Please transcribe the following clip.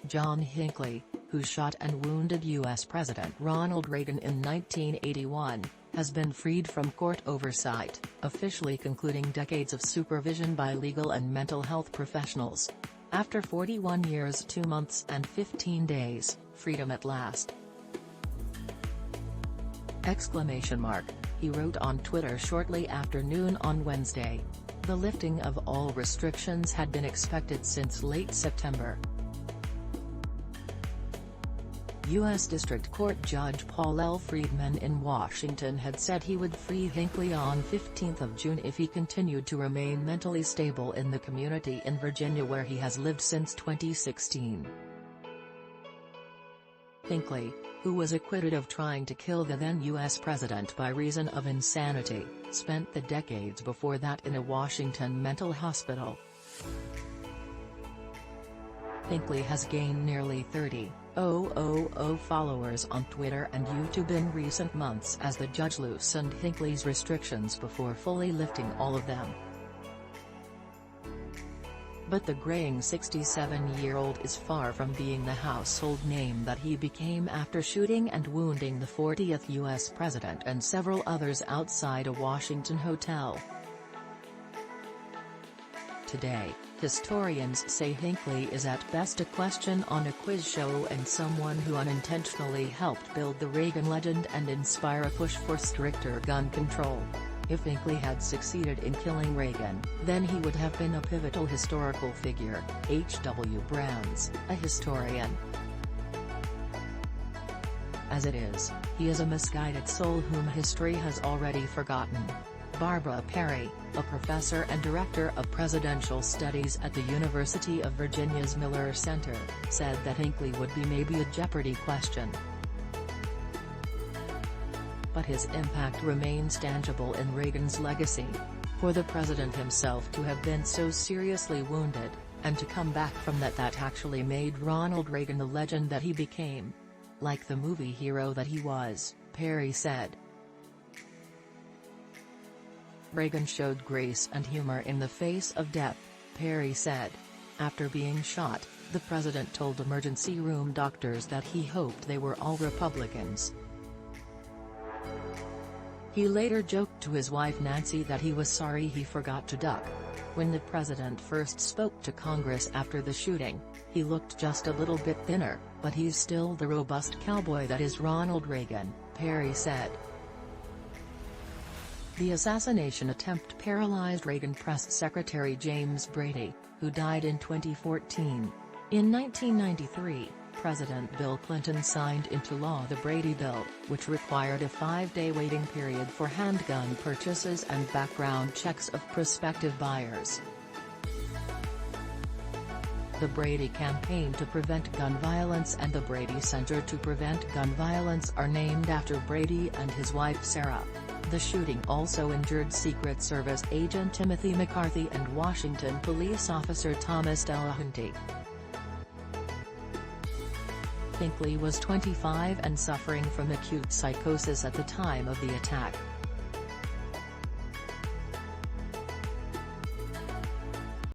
John Hinckley, who shot and wounded U.S. President Ronald Reagan in 1981, has been freed from court oversight, officially concluding decades of supervision by legal and mental health professionals. After 41 years 2 months and 15 days, freedom at last! He wrote on Twitter shortly after noon on Wednesday. The lifting of all restrictions had been expected since late September. U.S. District Court Judge Paul L. Friedman in Washington had said he would free Hinckley on 15 June if he continued to remain mentally stable in the community in Virginia where he has lived since 2016. Hinckley, who was acquitted of trying to kill the then U.S. president by reason of insanity, spent the decades before that in a Washington mental hospital. Hinckley has gained nearly 30,000 followers on Twitter and YouTube in recent months as the judge loosened Hinckley's restrictions before fully lifting all of them. But the graying 67-year-old is far from being the household name that he became after shooting and wounding the 40th U.S. president and several others outside a Washington hotel. Today, historians say Hinckley is at best a question on a quiz show and someone who unintentionally helped build the Reagan legend and inspire a push for stricter gun control. If Hinckley had succeeded in killing Reagan, then he would have been a pivotal historical figure. H.W. Brands, a historian. As it is, he is a misguided soul whom history has already forgotten. Barbara Perry, a professor and director of presidential studies at the University of Virginia's Miller Center, said that Hinckley would be maybe a Jeopardy question. But his impact remains tangible in Reagan's legacy. For the president himself to have been so seriously wounded, and to come back from that actually made Ronald Reagan the legend that he became. Like the movie hero that he was, Perry said. Reagan showed grace and humor in the face of death, Perry said. After being shot, the president told emergency room doctors that he hoped they were all Republicans. He later joked to his wife Nancy that he was sorry he forgot to duck. When the president first spoke to Congress after the shooting, he looked just a little bit thinner, but he's still the robust cowboy that is Ronald Reagan, Perry said. The assassination attempt paralyzed Reagan Press Secretary James Brady, who died in 2014. In 1993, President Bill Clinton signed into law the Brady Bill, which required a 5-day waiting period for handgun purchases and background checks of prospective buyers. The Brady Campaign to Prevent Gun Violence and the Brady Center to Prevent Gun Violence are named after Brady and his wife Sarah. The shooting also injured Secret Service agent Timothy McCarthy and Washington police officer Thomas Delahanty. Hinckley was 25 and suffering from acute psychosis at the time of the attack.